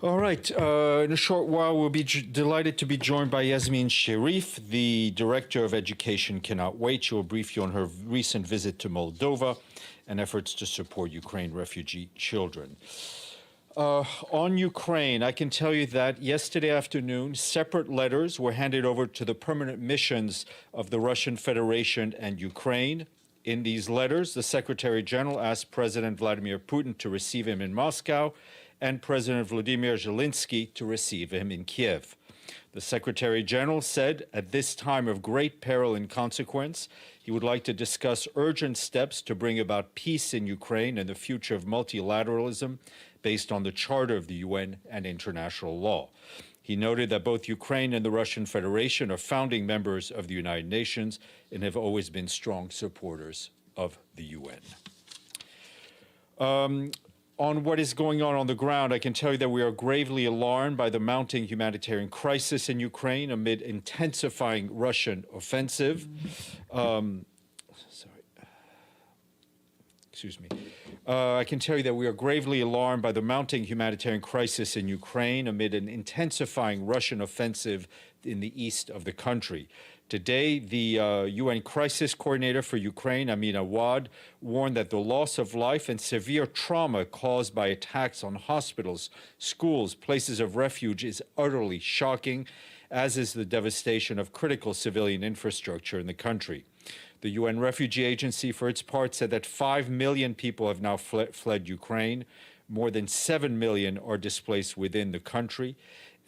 All right. In a short while, we'll be delighted to be joined by Yasmin Sherif, the Director of Education Cannot Wait. She will brief you on her recent visit to Moldova and efforts to support Ukraine refugee children. On Ukraine, I can tell you that yesterday afternoon, separate letters were handed over to the permanent missions of the Russian Federation and Ukraine. In these letters, the Secretary General asked President Vladimir Putin to receive him in Moscow and President Vladimir Zelensky to receive him in Kiev. The Secretary General said, at this time of great peril and consequence, he would like to discuss urgent steps to bring about peace in Ukraine and the future of multilateralism based on the Charter of the UN and international law. He noted that both Ukraine and the Russian Federation are founding members of the United Nations and have always been strong supporters of the UN. On what is going on the ground, I can tell you that we are gravely alarmed by the mounting humanitarian crisis in Ukraine amid intensifying Russian offensive. I can tell you that we are gravely alarmed by the mounting humanitarian crisis in Ukraine amid an intensifying Russian offensive in the east of the country. Today, the UN Crisis Coordinator for Ukraine, Amina Wad, warned that the loss of life and severe trauma caused by attacks on hospitals, schools, places of refuge is utterly shocking, as is the devastation of critical civilian infrastructure in the country. The UN Refugee Agency, for its part, said that 5 million people have now fled Ukraine. More than 7 million are displaced within the country,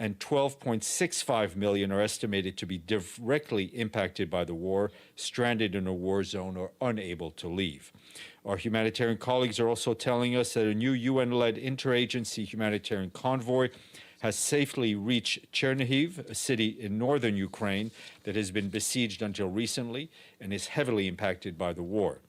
and 12.65 million are estimated to be directly impacted by the war, stranded in a war zone, or unable to leave. Our humanitarian colleagues are also telling us that a new UN-led interagency humanitarian convoy has safely reached Chernihiv, a city in northern Ukraine that has been besieged until recently and is heavily impacted by the war.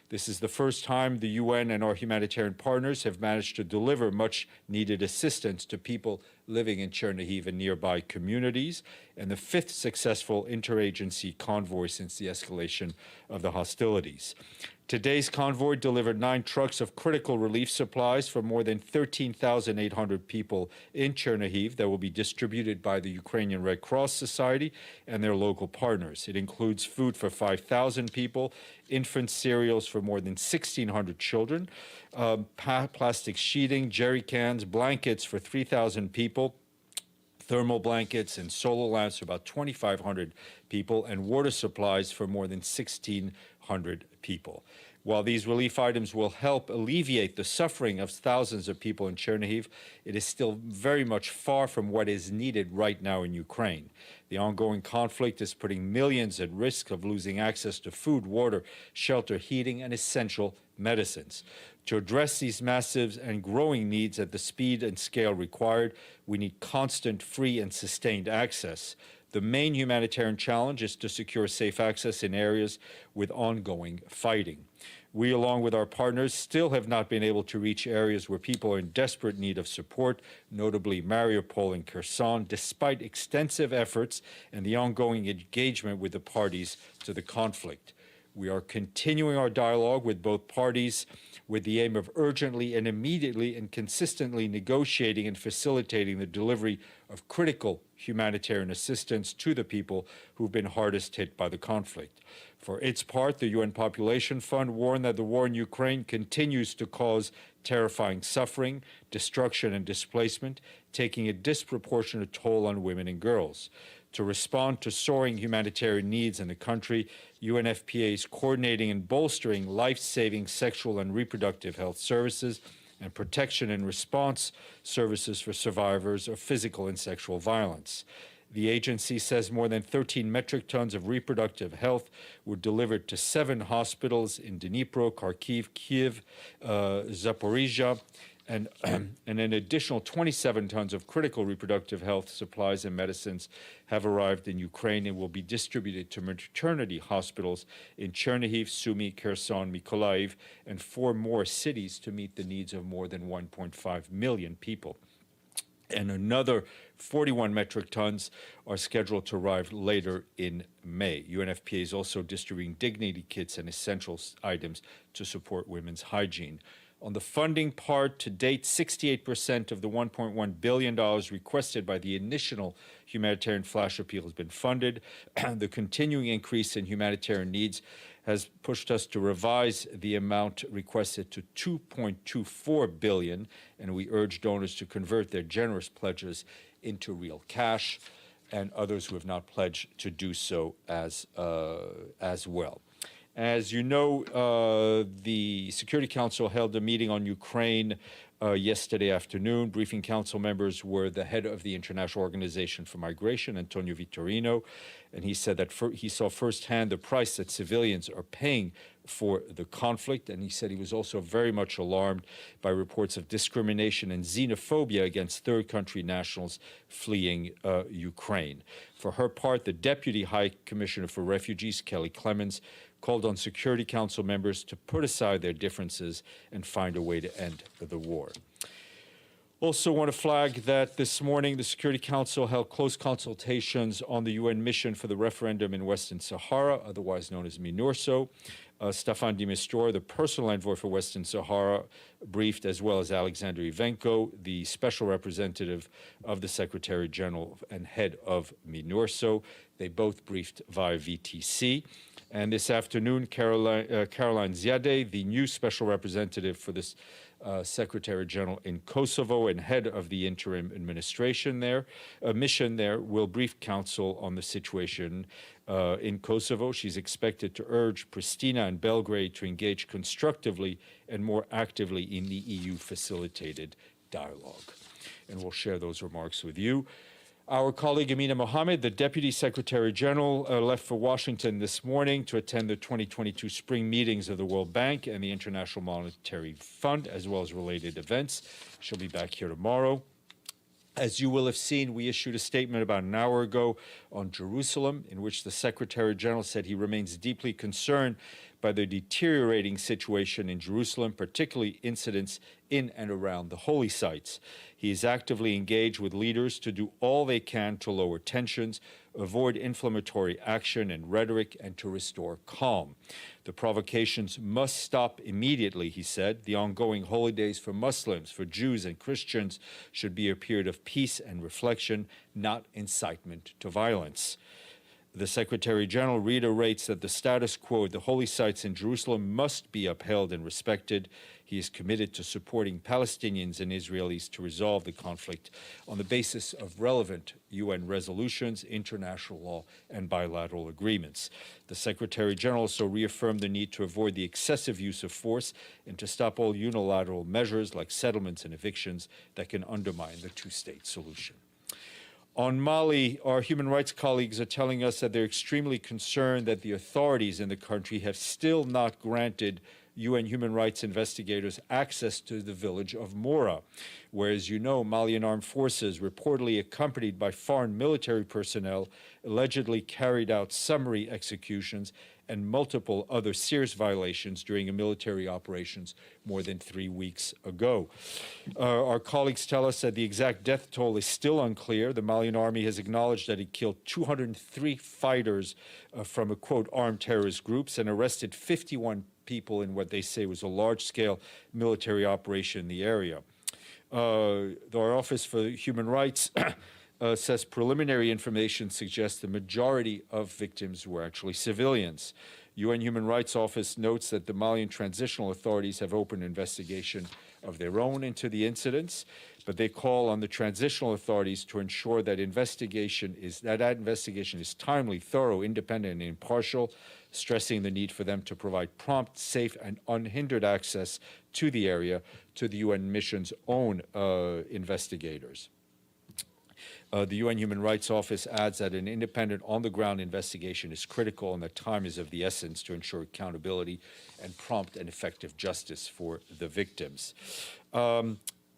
This is the first time the UN and our humanitarian partners have managed to deliver much-needed assistance to people living in Chernihiv and nearby communities, and the fifth successful interagency convoy since the escalation of the hostilities. Today's convoy delivered 9 trucks of critical relief supplies for more than 13,800 people in Chernihiv that will be distributed by the Ukrainian Red Cross Society and their local partners. It includes food for 5,000 people, infant cereals for more than 1,600 children, plastic sheeting, jerry cans, blankets for 3,000 people, thermal blankets and solar lamps for about 2,500 people, and water supplies for more than 1,600 people. While these relief items will help alleviate the suffering of thousands of people in Chernihiv, it is still very much far from what is needed right now in Ukraine. The ongoing conflict is putting millions at risk of losing access to food, water, shelter, heating, and essential medicines. To address these massive and growing needs at the speed and scale required, we need constant, free, and sustained access. The main humanitarian challenge is to secure safe access in areas with ongoing fighting. We, along with our partners, still have not been able to reach areas where people are in desperate need of support, notably Mariupol and Kherson, despite extensive efforts and the ongoing engagement with the parties to the conflict. We are continuing our dialogue with both parties with the aim of urgently and immediately and consistently negotiating and facilitating the delivery of critical humanitarian assistance to the people who've been hardest hit by the conflict. For its part, the UN Population Fund warned that the war in Ukraine continues to cause terrifying suffering, destruction, and displacement, taking a disproportionate toll on women and girls. To respond to soaring humanitarian needs in the country, UNFPA is coordinating and bolstering life-saving sexual and reproductive health services and protection and response services for survivors of physical and sexual violence. The agency says more than 13 metric tons of reproductive health were delivered to 7 hospitals in Dnipro, Kharkiv, Kiev, Zaporizhia, and an additional 27 tons of critical reproductive health supplies and medicines have arrived in Ukraine and will be distributed to maternity hospitals in Chernihiv, Sumy, Kherson, Mykolaiv, and 4 more cities to meet the needs of more than 1.5 million people. And another 41 metric tons are scheduled to arrive later in May. UNFPA is also distributing dignity kits and essential items to support women's hygiene. On the funding part, to date, 68% of the $1.1 billion requested by the initial humanitarian flash appeal has been funded. The continuing increase in humanitarian needs has pushed us to revise the amount requested to $2.24 billion, and we urge donors to convert their generous pledges into real cash, and others who have not pledged to do so as well. As you know, the Security Council held a meeting on Ukraine yesterday afternoon. Briefing council members were the head of the International Organization for Migration, Antonio Vitorino, and he said that he saw firsthand the price that civilians are paying for the conflict, and he said he was also very much alarmed by reports of discrimination and xenophobia against third country nationals fleeing Ukraine. For her part, the Deputy High Commissioner for Refugees, Kelly Clemens, called on Security Council members to put aside their differences and find a way to end the war. Also want to flag that this morning the Security Council held close consultations on the UN mission for the referendum in Western Sahara, otherwise known as MINURSO. Staffan de Mistura, the personal envoy for Western Sahara, briefed, as well as Alexander Ivenko, the special representative of the Secretary General and head of MINURSO. They both briefed via VTC. And this afternoon, Caroline Ziadeh, the new special representative for this Secretary General in Kosovo and head of the interim administration mission there, will brief Council on the situation in Kosovo. She's expected to urge Pristina and Belgrade to engage constructively and more actively in the EU-facilitated dialogue. And we'll share those remarks with you. Our colleague Amina Mohammed, the Deputy Secretary General, left for Washington this morning to attend the 2022 spring meetings of the World Bank and the International Monetary Fund, as well as related events. She'll be back here tomorrow. As you will have seen, we issued a statement about an hour ago on Jerusalem, in which the Secretary General said he remains deeply concerned by the deteriorating situation in Jerusalem, particularly incidents in and around the holy sites. He is actively engaged with leaders to do all they can to lower tensions, avoid inflammatory action and rhetoric, and to restore calm. The provocations must stop immediately, he said. The ongoing holy days for Muslims, for Jews and Christians should be a period of peace and reflection, not incitement to violence. The Secretary General reiterates that the status quo at the holy sites in Jerusalem must be upheld and respected. He is committed to supporting Palestinians and Israelis to resolve the conflict on the basis of relevant UN resolutions, international law, and bilateral agreements. The Secretary General also reaffirmed the need to avoid the excessive use of force and to stop all unilateral measures like settlements and evictions that can undermine the two-state solution. On Mali, our human rights colleagues are telling us that they're extremely concerned that the authorities in the country have still not granted UN human rights investigators access to the village of Mora, where, as you know, Malian armed forces, reportedly accompanied by foreign military personnel, allegedly carried out summary executions and multiple other serious violations during a military operations more than 3 weeks ago. Our colleagues tell us that the exact death toll is still unclear. The Malian army has acknowledged that it killed 203 fighters from a, quote, armed terrorist groups and arrested 51 people in what they say was a large-scale military operation in the area. Our Office for Human Rights says preliminary information suggests the majority of victims were actually civilians. UN Human Rights Office notes that the Malian transitional authorities have opened an investigation of their own into the incidents, but they call on the transitional authorities to ensure that investigation is timely, thorough, independent, and impartial, stressing the need for them to provide prompt, safe, and unhindered access to the area to the UN mission's own investigators. The UN Human Rights Office adds that an independent, on-the-ground investigation is critical and that time is of the essence to ensure accountability and prompt and effective justice for the victims.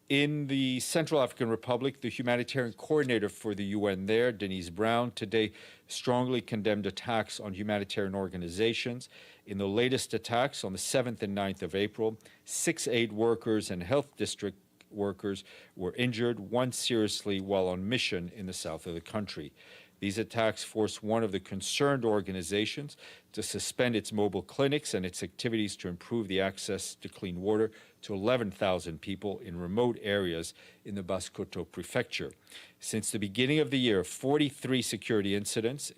In the Central African Republic, the humanitarian coordinator for the UN there, Denise Brown, today strongly condemned attacks on humanitarian organizations. In the latest attacks on the 7th and 9th of April, 6 aid workers and health district workers were injured, one seriously while on mission in the south of the country. These attacks forced one of the concerned organizations to suspend its mobile clinics and its activities to improve the access to clean water to 11,000 people in remote areas in the Basse-Kotto prefecture. Since the beginning of the year, 43 security incidents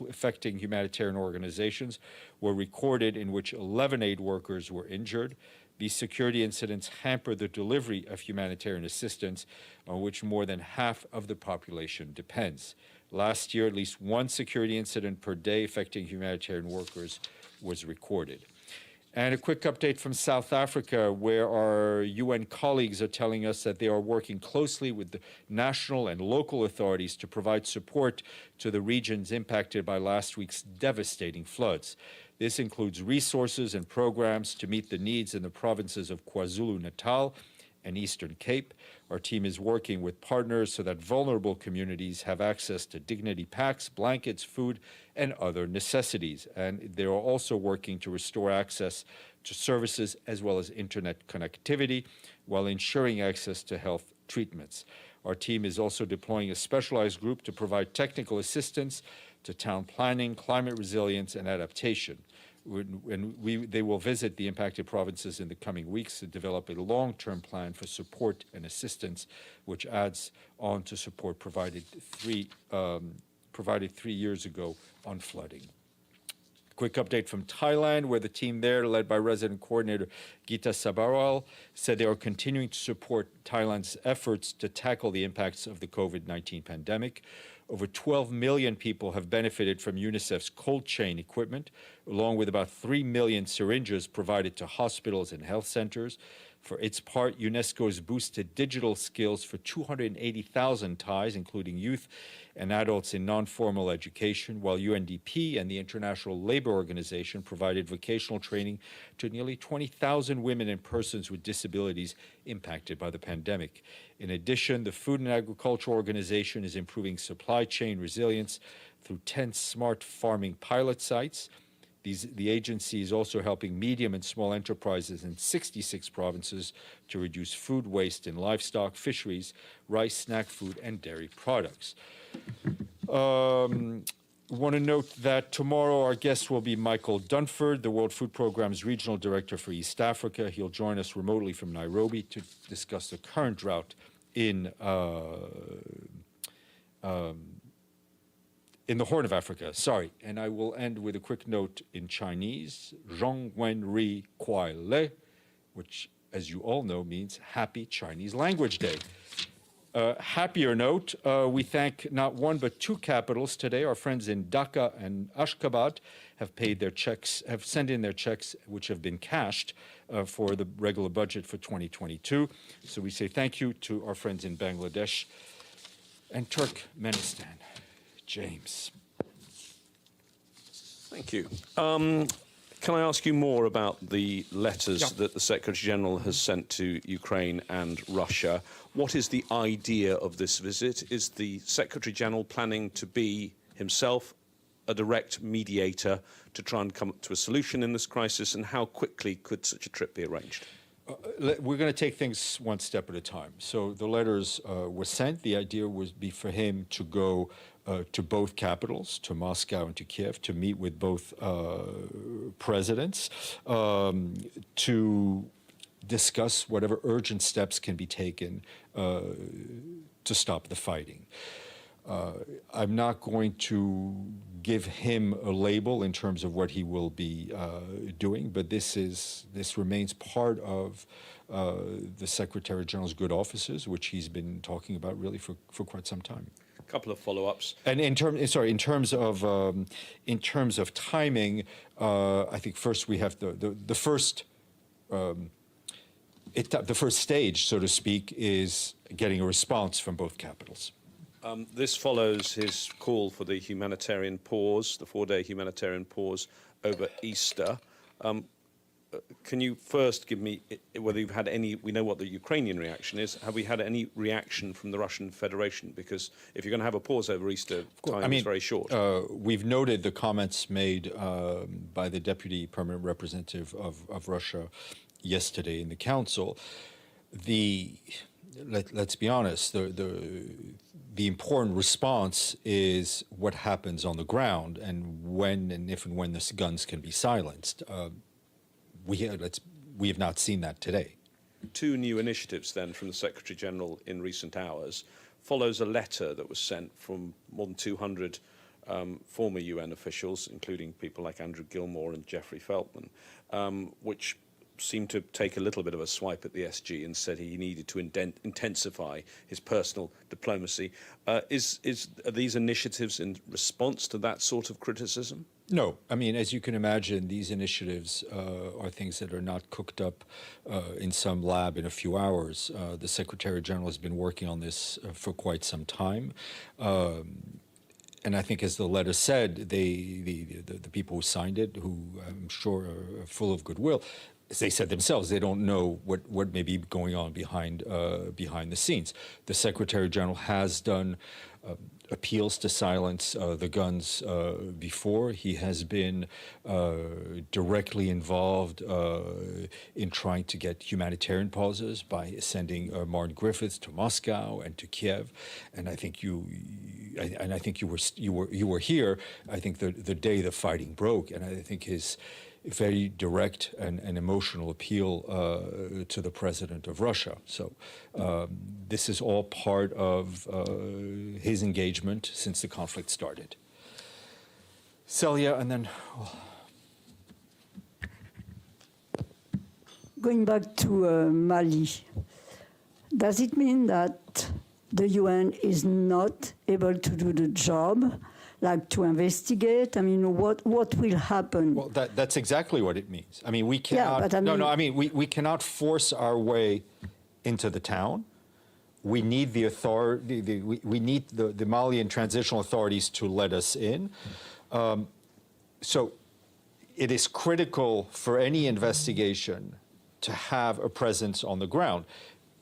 affecting humanitarian organizations were recorded, in which 11 aid workers were injured. These security incidents hamper the delivery of humanitarian assistance, on which more than half of the population depends. Last year, at least one security incident per day affecting humanitarian workers was recorded. And a quick update from South Africa, where our UN colleagues are telling us that they are working closely with the national and local authorities to provide support to the regions impacted by last week's devastating floods. This includes resources and programs to meet the needs in the provinces of KwaZulu-Natal and Eastern Cape. Our team is working with partners so that vulnerable communities have access to dignity packs, blankets, food, and other necessities. And they are also working to restore access to services as well as internet connectivity while ensuring access to health treatments. Our team is also deploying a specialized group to provide technical assistance to town planning, climate resilience, and adaptation. They will visit the impacted provinces in the coming weeks to develop a long-term plan for support and assistance, which adds on to support provided 3 years ago on flooding. Quick update from Thailand, where the team there, led by resident coordinator Gita Sabaral, said they are continuing to support Thailand's efforts to tackle the impacts of the COVID-19 pandemic. Over 12 million people have benefited from UNICEF's cold chain equipment, along with about 3 million syringes provided to hospitals and health centers. For its part, UNESCO has boosted digital skills for 280,000 Thais, including youth and adults in non-formal education, while UNDP and the International Labour Organization provided vocational training to nearly 20,000 women and persons with disabilities impacted by the pandemic. In addition, the Food and Agriculture Organization is improving supply chain resilience through 10 smart farming pilot sites. The agency is also helping medium and small enterprises in 66 provinces to reduce food waste in livestock, fisheries, rice, snack food, and dairy products. Want to note that tomorrow our guest will be Michael Dunford, the World Food Programme's Regional Director for East Africa. He'll join us remotely from Nairobi to discuss the current drought in the Horn of Africa, And I will end with a quick note in Chinese, Zhong Wen Ri Kuai Le, which, as you all know, means Happy Chinese Language Day. Happier note, we thank not one but 2 capitals today. Our friends in Dhaka and Ashgabat have sent in their checks, which have been cashed for the regular budget for 2022. So we say thank you to our friends in Bangladesh and Turkmenistan. James. Thank you. Can I ask you more about the letters that the Secretary-General has sent to Ukraine and Russia? What is the idea of this visit? Is the Secretary-General planning to be himself a direct mediator to try and come to a solution in this crisis, and how quickly could such a trip be arranged? We're going to take things one step at a time. So the letters were sent. The idea would be for him to go to both capitals, to Moscow and to Kiev, to meet with both presidents, to discuss whatever urgent steps can be taken to stop the fighting. I'm not going to give him a label in terms of what he will be doing, but this remains part of the Secretary General's good offices, which he's been talking about really for quite some time. A couple of follow-ups. And in terms of timing, I think first we have the first stage, so to speak, is getting a response from both capitals. This follows his call for the humanitarian pause, the 4-day humanitarian pause over Easter. Can you first give me whether you've had any, we know what the Ukrainian reaction is, have we had any reaction from the Russian Federation? Because if you're going to have a pause over Easter, time is very short. We've noted the comments made by the Deputy Permanent Representative of Russia yesterday in the Council. Let's be honest, the important response is what happens on the ground and when and if and when the guns can be silenced. We have not seen that today. two new initiatives then from the Secretary General in recent hours follows a letter that was sent from more than 200 former UN officials, including people like Andrew Gilmore and Jeffrey Feltman, which seemed to take a little bit of a swipe at the SG and said he needed to intensify his personal diplomacy. Are these initiatives in response to that sort of criticism? No. I mean, as you can imagine, these initiatives are things that are not cooked up in some lab in a few hours. The Secretary General has been working on this for quite some time. And I think, as the letter said, the people who signed it, who I'm sure are full of goodwill, as they said themselves, they don't know what may be going on behind the scenes. The Secretary General has done appeals to silence the guns before. He has been directly involved in trying to get humanitarian pauses by sending Martin Griffiths to Moscow and to Kiev. And I think you were here. I think the day the fighting broke, and I think his very direct and emotional appeal to the president of Russia. So this is all part of his engagement since the conflict started. Celia, and then... Going back to Mali, does it mean that the UN is not able to do the job, like to investigate? I mean, what will happen? Well, that's exactly what it means. I mean, we cannot... Yeah, but I mean, I mean, we cannot force our way into the town. We need the authority. We need the Malian transitional authorities to let us in. So it is critical for any investigation to have a presence on the ground.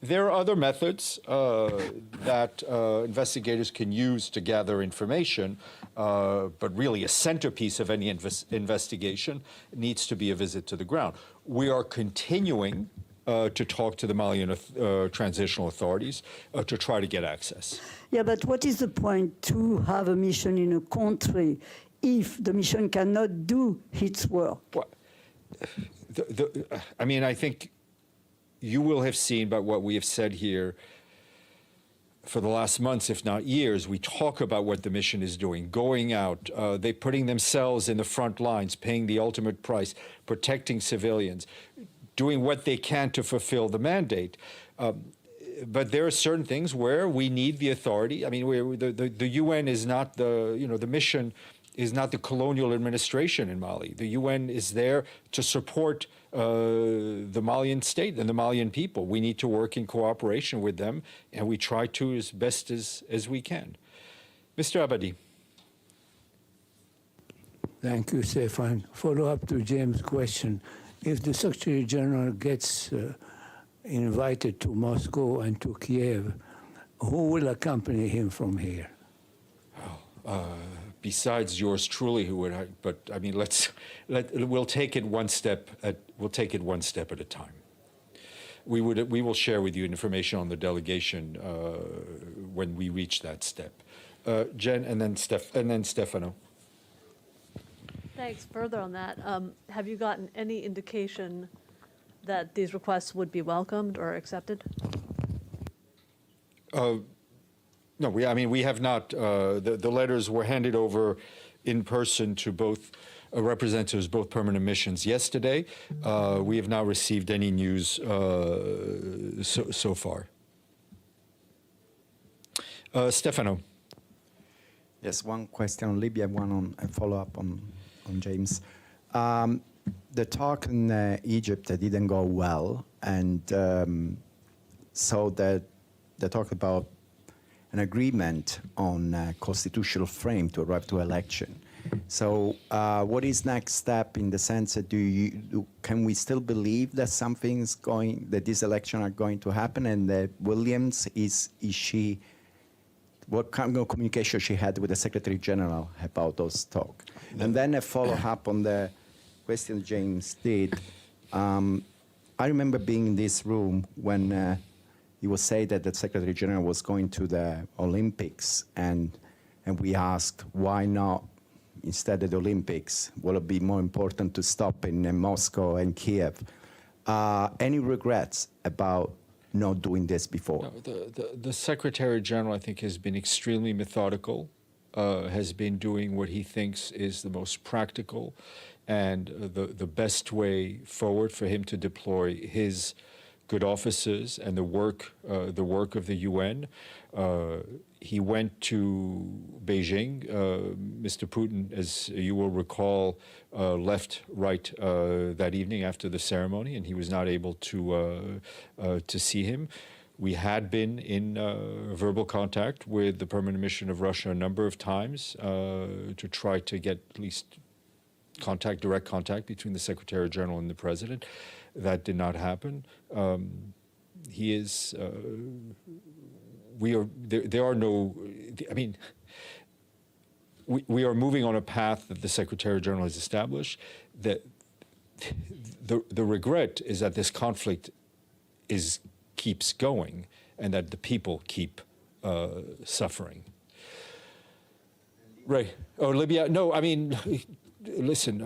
There are other methods that investigators can use to gather information, but really a centerpiece of any investigation needs to be a visit to the ground. We are continuing to talk to the Malian transitional authorities to try to get access. Yeah, but what is the point to have a mission in a country if the mission cannot do its work? Well, I mean, I think you will have seen by what we have said here for the last months, if not years. We talk about what the mission is doing, going out, they're putting themselves in the front lines, paying the ultimate price, protecting civilians, doing what they can to fulfill the mandate. But there are certain things where we need the authority. I mean, the UN is not the mission is not the colonial administration in Mali. The UN is there to support the Malian state and the Malian people. We need to work in cooperation with them, and we try to as best as we can. Mr. Abadi. Thank you, Stefan. Follow up to James' question. If the Secretary General gets invited to Moscow and to Kiev, who will accompany him from here? Besides yours truly, who would? But I mean, we'll take it one step at a time. We will share with you information on the delegation when we reach that step. Jen, and then Stefano. Thanks. Further on that, have you gotten any indication that these requests would be welcomed or accepted? No, we have not. The letters were handed over in person to both representatives, both permanent missions yesterday. We have not received any news so far. Stefano. Yes, one question on Libya, one on a follow-up on James. The talk in Egypt didn't go well, and so the talk about an agreement on a constitutional frame to arrive to election. So what is next step in the sense that can we still believe that that this election are going to happen, and that Williams what kind of communication she had with the Secretary General about those talks? And then a follow-up on the question James did. I remember being in this room when it was said that the Secretary General was going to the Olympics, and we asked why not instead of the Olympics. Will it be more important to stop in Moscow and Kiev? Any regrets about not doing this before? No, the Secretary General, I think, has been extremely methodical, has been doing what he thinks is the most practical and the best way forward for him to deploy his good offices and the work of the UN. He went to Beijing. Mr. Putin, as you will recall, left right that evening after the ceremony, and he was not able to see him. We had been in verbal contact with the permanent mission of Russia a number of times to try to get at least direct contact between the Secretary General and the President. That did not happen. He is. There are no. I mean, we are moving on a path that the Secretary General has established. That the regret is that this conflict keeps going, and that the people keep suffering. Right. Oh, Libya. No, I mean, listen.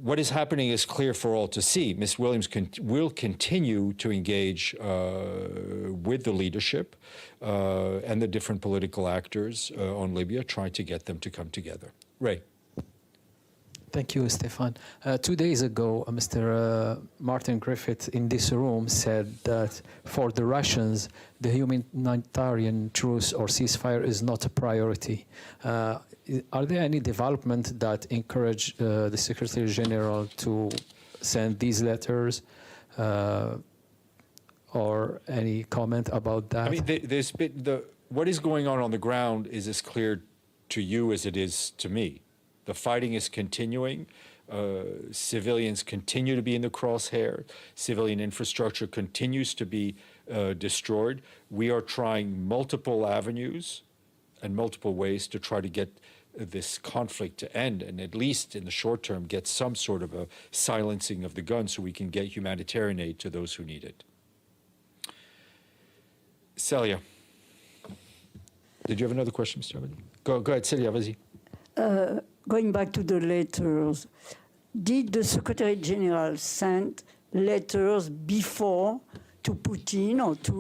What is happening is clear for all to see. Ms. Williams will continue to engage with the leadership and the different political actors on Libya, trying to get them to come together. Ray. Thank you, Stefan. 2 days ago, Mr. Martin Griffith in this room said that for the Russians, the humanitarian truce or ceasefire is not a priority. Are there any development that encourage the Secretary General to send these letters or any comment about that? I mean, there's been what is going on the ground is as clear to you as it is to me. The fighting is continuing. Civilians continue to be in the crosshair. Civilian infrastructure continues to be destroyed. We are trying multiple avenues and multiple ways to try to get this conflict to end, and at least in the short term, get some sort of a silencing of the guns so we can get humanitarian aid to those who need it. Celia. Did you have another question, Mr. Abadi? Go ahead, Celia, vas-y. Going back to the letters, did the Secretary General send letters before to Putin or to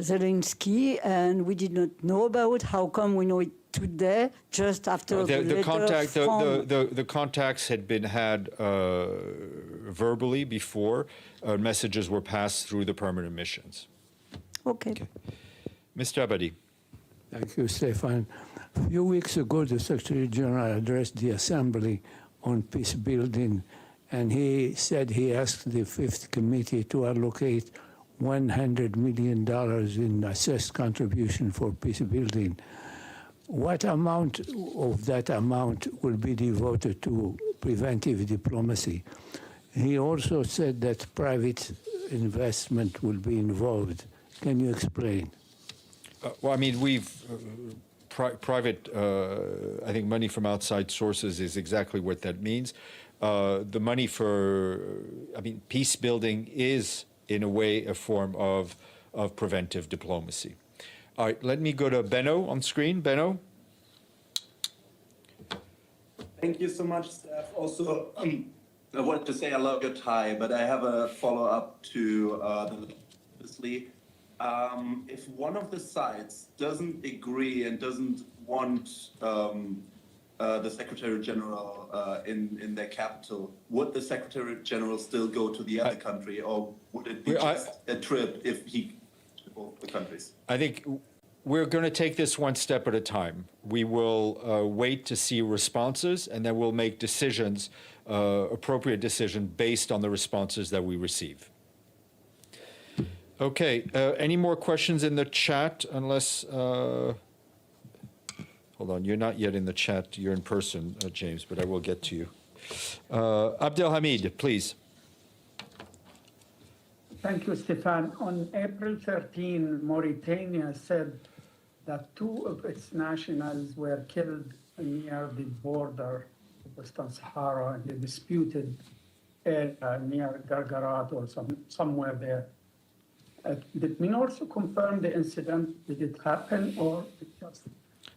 Zelensky, and we did not know about? How come we know it today, just after the contacts had been had verbally before. Messages were passed through the permanent missions. Okay. Mr. Abadi. Thank you, Stefan. A few weeks ago, the Secretary General addressed the Assembly on peace building, and he said he asked the Fifth Committee to allocate $100 million in assessed contribution for peace building. What amount of that amount will be devoted to preventive diplomacy? He also said that private investment will be involved. Can you explain? Well, I mean, we've private, I think money from outside sources is exactly what that means. The money for, I mean, peace building is, in a way, a form of preventive diplomacy. All right, let me go to Benno on screen. Benno? Thank you so much, Steph. Also, I wanted to say I love your tie, but I have a follow-up to obviously. If one of the sides doesn't agree and doesn't want the Secretary General in their capital, would the Secretary General still go to the other country, or would it be just a trip if he to both the countries? I think we're going to take this one step at a time. We will wait to see responses, and then we'll make decisions, appropriate decisions based on the responses that we receive. Okay, any more questions in the chat? Unless, hold on, you're not yet in the chat. You're in person, James, but I will get to you. Abdelhamid, please. Thank you, Stefan. On April 13, Mauritania said that 2 of its nationals were killed near the border of Western Sahara in the disputed area near Gargarat or somewhere there. Did we also confirm the incident? Did it happen, or it just?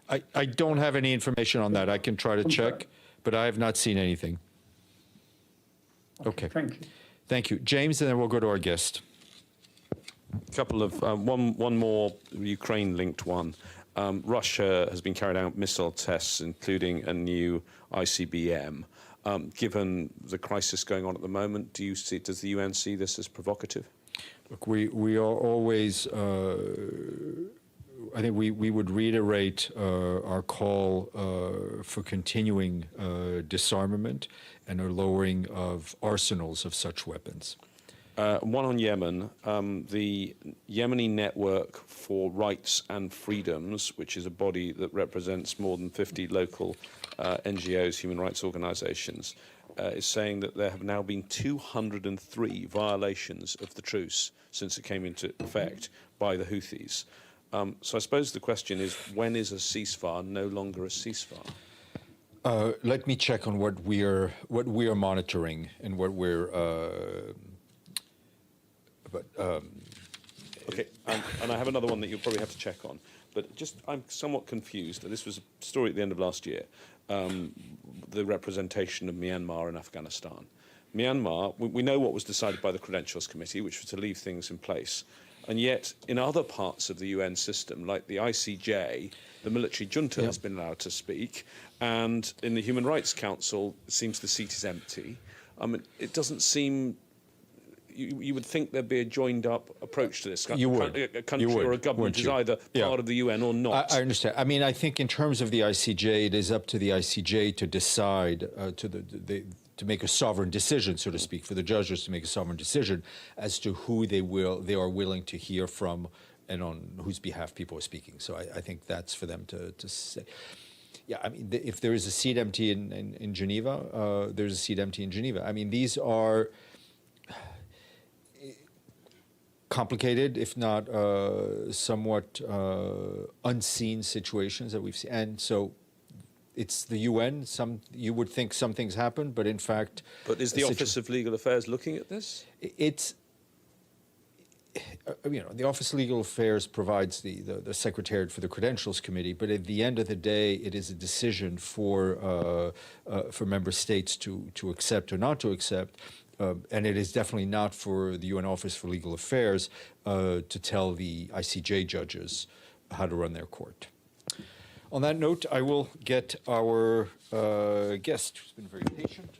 I don't have any information on that. I can try to check, but I have not seen anything. Okay. Thank you. Thank you. James, and then we'll go to our guest. Couple of one more Ukraine-linked one. Russia has been carrying out missile tests, including a new ICBM. Given the crisis going on at the moment, does the UN see this as provocative? Look, we are always. I think we would reiterate our call for continuing disarmament and a lowering of arsenals of such weapons. One on Yemen, the Yemeni Network for Rights and Freedoms, which is a body that represents more than 50 local NGOs, human rights organizations, is saying that there have now been 203 violations of the truce since it came into effect by the Houthis. So I suppose the question is, when is a ceasefire no longer a ceasefire? Let me check on what we are monitoring and what we're. Okay, and I have another one that you'll probably have to check on. But just, I'm somewhat confused. This was a story at the end of last year, the representation of Myanmar in Afghanistan. Myanmar, we know what was decided by the Credentials Committee, which was to leave things in place. And yet, in other parts of the UN system, like the ICJ, the military junta has been allowed to speak. And in the Human Rights Council, it seems the seat is empty. I mean, it doesn't seem... You would think there'd be a joined-up approach to this. You would. A country or a government is either part of the UN or not. I understand. I mean, I think in terms of the ICJ, it is up to the ICJ to decide, to make a sovereign decision, so to speak, for the judges to make a sovereign decision as to who they are willing to hear from and on whose behalf people are speaking. So I think that's for them to say. Yeah, I mean, if there is a seat empty in Geneva, there's a seat empty in Geneva. I mean, these are complicated, if not somewhat unseen situations that we've seen. And so it's the UN. You would think some things happen, but in fact... But is the Office of Legal Affairs looking at this? It's... the Office of Legal Affairs provides the Secretariat for the Credentials Committee, but at the end of the day, it is a decision for member states to accept or not to accept. And it is definitely not for the UN Office for Legal Affairs to tell the ICJ judges how to run their court. On that note, I will get our guest, who's been very patient.